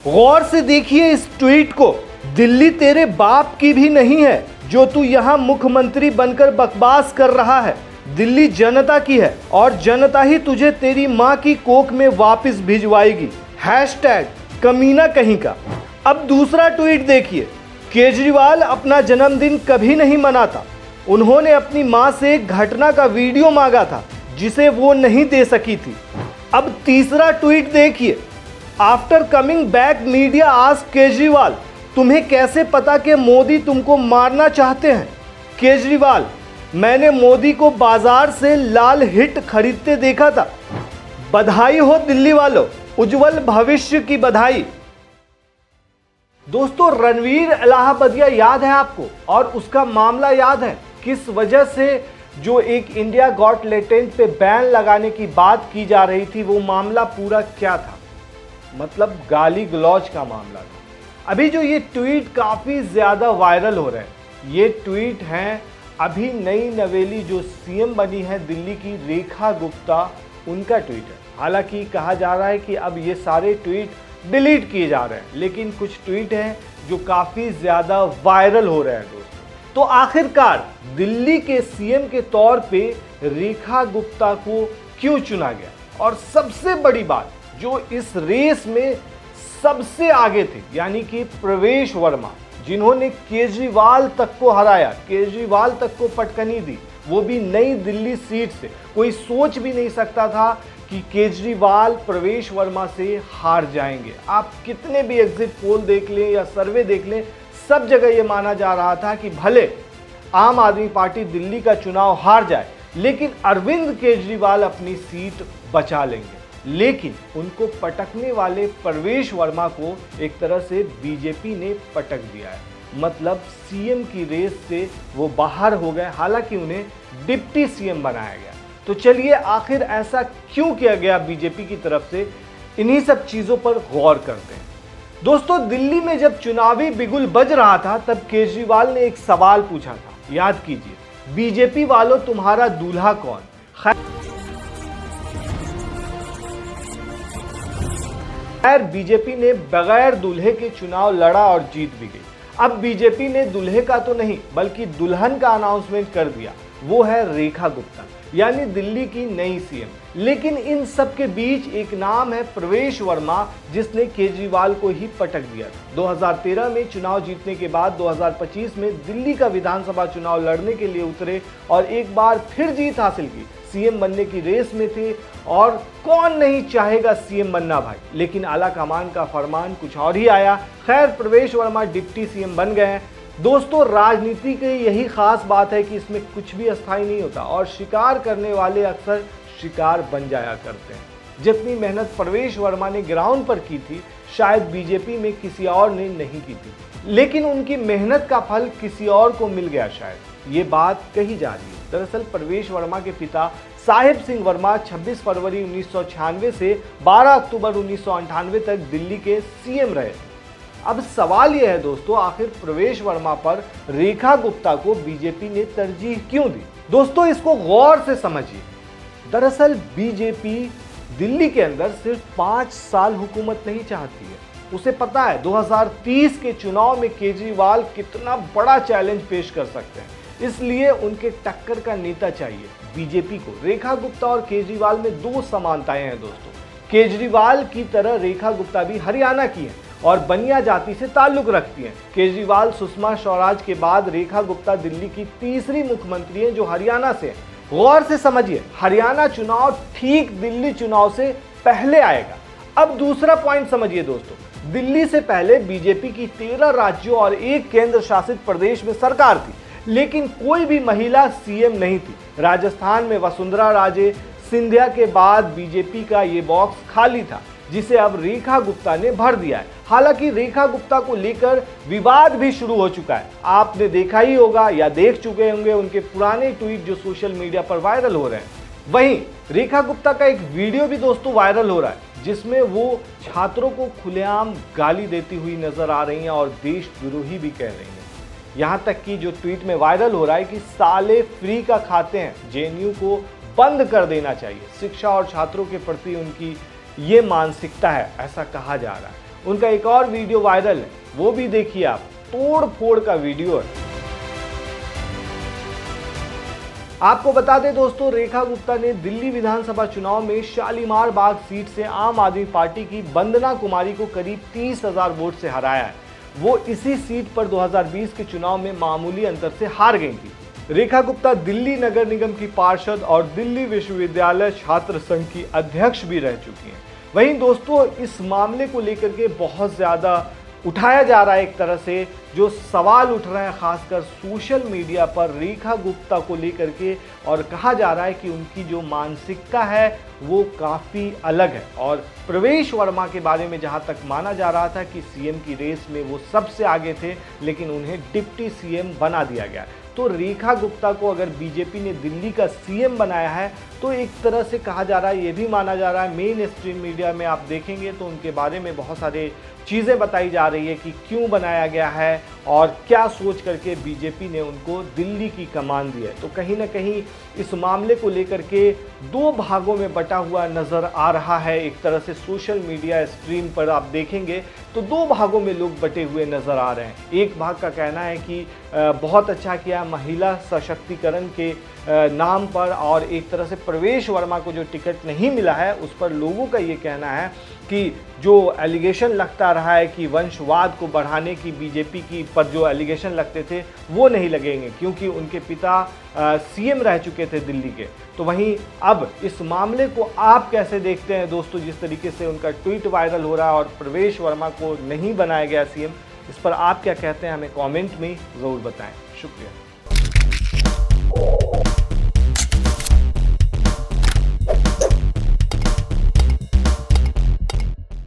गौर से देखिए इस ट्वीट को। दिल्ली तेरे बाप की भी नहीं है जो तू यहाँ मुख्यमंत्री बनकर बकवास कर रहा है। दिल्ली जनता की है और जनता ही तुझे तेरी माँ की कोख में वापस भिजवाएगी। हैशटैग कमीना कहीं का। अब दूसरा ट्वीट देखिए। केजरीवाल अपना जन्मदिन कभी नहीं मनाता। उन्होंने अपनी मां से एक घटना का वीडियो मांगा था जिसे वो नहीं दे सकी थी। अब तीसरा ट्वीट देखिए। After coming back media asked Kejriwal, तुम्हें कैसे पता कि मोदी तुमको मारना चाहते हैं? केजरीवाल, मैंने मोदी को बाजार से लाल हिट खरीदते देखा था। बधाई हो दिल्ली वालों, उज्जवल भविष्य की बधाई। दोस्तों, रणवीर इलाहाबादिया याद है आपको, और उसका मामला याद है किस वजह से जो एक इंडिया गॉट टैलेंट पे बैन लगाने की बात की जा रही थी, वो मामला पूरा क्या था? मतलब गाली गलौज का मामला था। अभी जो ये ट्वीट काफी ज्यादा वायरल हो रहे हैं, ये ट्वीट हैं अभी नई नवेली जो सीएम बनी है दिल्ली की, रेखा गुप्ता, उनका ट्वीट है। हालांकि कहा जा रहा है कि अब ये सारे ट्वीट डिलीट किए जा रहे हैं, लेकिन कुछ ट्वीट हैं जो काफी ज्यादा वायरल हो रहे हैं दोस्तों। तो आखिरकार दिल्ली के सीएम के तौर पे रेखा गुप्ता को क्यों चुना गया? और सबसे बड़ी बात, जो इस रेस में सबसे आगे थे, यानी कि प्रवेश वर्मा, जिन्होंने केजरीवाल तक को हराया, केजरीवाल तक को पटकनी दी, वो भी नई दिल्ली सीट से। कोई सोच भी नहीं सकता था कि केजरीवाल प्रवेश वर्मा से हार जाएंगे। आप कितने भी एग्जिट पोल देख लें या सर्वे देख लें, सब जगह ये माना जा रहा था कि भले आम आदमी पार्टी दिल्ली का चुनाव हार जाए, लेकिन अरविंद केजरीवाल अपनी सीट बचा लेंगे। लेकिन उनको पटकने वाले प्रवेश वर्मा को एक तरह से बीजेपी ने पटक दिया है। मतलब सीएम की रेस से वो बाहर हो गए, हालांकि उन्हें डिप्टी सीएम बनाया गया। तो चलिए आखिर ऐसा क्यों किया गया बीजेपी की तरफ से, इन्हीं सब चीजों पर गौर करते हैं। दोस्तों, दिल्ली में जब चुनावी बिगुल बज रहा था, तब केजरीवाल ने एक सवाल पूछा था, याद कीजिए, बीजेपी वालों तुम्हारा दूल्हा कौन? खैर, बीजेपी ने बगैर दूल्हे के चुनाव लड़ा और जीत भी गई। अब बीजेपी ने दूल्हे का तो नहीं बल्कि दुल्हन का अनाउंसमेंट कर दिया, वो है रेखा गुप्ता, यानी दिल्ली की नई सीएम। लेकिन इन सब के बीच एक नाम है प्रवेश वर्मा, जिसने केजरीवाल को ही पटक दिया था। 2013 में चुनाव जीतने के बाद 2025 में दिल्ली का विधानसभा चुनाव लड़ने के लिए उतरे और एक बार फिर जीत हासिल की। सीएम बनने की रेस में थे और कौन नहीं चाहेगा सीएम बनना भाई, लेकिन आला कमान का फरमान कुछ और ही आया। खैर, प्रवेश वर्मा डिप्टी सीएम बन गए हैं। दोस्तों, राजनीति की यही खास बात है कि इसमें कुछ भी अस्थायी नहीं होता और शिकार करने वाले अक्सर शिकार बन जाया करते हैं। जितनी मेहनत प्रवेश वर्मा ने ग्राउंड पर की थी, शायद बीजेपी में किसी और ने नहीं की थी, लेकिन उनकी मेहनत का फल किसी और को मिल गया, शायद ये बात कही जा रही है। दरअसल प्रवेश वर्मा के पिता साहिब सिंह वर्मा 26 फरवरी 1996 से 12 अक्टूबर 1998 तक दिल्ली के सीएम रहे। अब सवाल यह है दोस्तों, आखिर प्रवेश वर्मा पर रेखा गुप्ता को बीजेपी ने तरजीह क्यों दी? दोस्तों, इसको गौर से समझिए। दरअसल बीजेपी दिल्ली के अंदर सिर्फ 5 साल हुकूमत नहीं चाहती है। उसे पता है 2030 के चुनाव में केजरीवाल कितना बड़ा चैलेंज पेश कर सकते हैं, इसलिए उनके टक्कर का नेता चाहिए बीजेपी को। रेखा गुप्ता और केजरीवाल में दो समानताएं हैं दोस्तों। केजरीवाल की तरह रेखा गुप्ता भी हरियाणा की हैं और बनिया जाति से ताल्लुक रखती हैं। केजरीवाल सुषमा स्वराज के बाद रेखा गुप्ता दिल्ली की तीसरी मुख्यमंत्री हैं जो हरियाणा से हैं। गौर से समझिए, हरियाणा चुनाव ठीक दिल्ली चुनाव से पहले आएगा। अब दूसरा पॉइंट समझिए दोस्तों, दिल्ली से पहले बीजेपी की 13 राज्यों और एक केंद्र शासित प्रदेश में सरकार थी, लेकिन कोई भी महिला सीएम नहीं थी। राजस्थान में वसुंधरा राजे सिंधिया के बाद बीजेपी का ये बॉक्स खाली था, जिसे अब रेखा गुप्ता ने भर दिया है। हालांकि रेखा गुप्ता को लेकर विवाद भी शुरू हो चुका है। आपने देखा ही होगा या देख चुके होंगे उनके पुराने ट्वीट जो सोशल मीडिया पर वायरल हो रहे हैं। वहीं रेखा गुप्ता का एक वीडियो भी दोस्तों वायरल हो रहा है, जिसमें वो छात्रों को खुलेआम गाली देती हुई नजर आ रही हैं और देशद्रोही भी कह रही हैं। यहाँ तक कि जो ट्वीट में वायरल हो रहा है कि साले फ्री का खाते हैं, जेएनयू को बंद कर देना चाहिए। शिक्षा और छात्रों के प्रति उनकी ये मानसिकता है, ऐसा कहा जा रहा है। उनका एक और वीडियो वायरल है, वो भी देखिए आप, तोड़ फोड़ का वीडियो है। आपको बता दें दोस्तों, रेखा गुप्ता ने दिल्ली विधानसभा चुनाव में शालीमार बाग सीट से आम आदमी पार्टी की वंदना कुमारी को करीब 30,000 वोट से हराया है। वो इसी सीट पर 2020 के चुनाव में मामूली अंतर से हार गई थी। रेखा गुप्ता दिल्ली नगर निगम की पार्षद और दिल्ली विश्वविद्यालय छात्र संघ की अध्यक्ष भी रह चुकी हैं। वहीं दोस्तों, इस मामले को लेकर के बहुत ज़्यादा उठाया जा रहा है, एक तरह से जो सवाल उठ रहे हैं खासकर सोशल मीडिया पर रेखा गुप्ता को लेकर के, और कहा जा रहा है कि उनकी जो मानसिकता है वो काफ़ी अलग है। और प्रवेश वर्मा के बारे में जहां तक माना जा रहा था कि सीएम की रेस में वो सबसे आगे थे, लेकिन उन्हें डिप्टी सीएम बना दिया गया। तो रेखा गुप्ता को अगर बीजेपी ने दिल्ली का सीएम बनाया है तो एक तरह से कहा जा रहा है, ये भी माना जा रहा है, मेन स्ट्रीम मीडिया में आप देखेंगे तो उनके बारे में बहुत सारे चीज़ें बताई जा रही है कि क्यों बनाया गया है और क्या सोच करके बीजेपी ने उनको दिल्ली की कमान दी है। तो कहीं ना कहीं इस मामले को लेकर के दो भागों में बटा हुआ नज़र आ रहा है। एक तरह से सोशल मीडिया स्ट्रीम पर आप देखेंगे तो दो भागों में लोग बटे हुए नज़र आ रहे हैं। एक भाग का कहना है कि बहुत अच्छा किया महिला सशक्तिकरण के नाम पर, और एक तरह से प्रवेश वर्मा को जो टिकट नहीं मिला है उस पर लोगों का ये कहना है कि जो एलिगेशन लगता रहा है कि वंशवाद को बढ़ाने की बीजेपी की पर जो एलिगेशन लगते थे वो नहीं लगेंगे, क्योंकि उनके पिता सीएम रह चुके थे दिल्ली के। तो वहीं अब इस मामले को आप कैसे देखते हैं दोस्तों, जिस तरीके से उनका ट्वीट वायरल हो रहा है और प्रवेश वर्मा को नहीं बनाया गया सीएम, इस पर आप क्या कहते हैं हमें कमेंट में ज़रूर बताएं। शुक्रिया।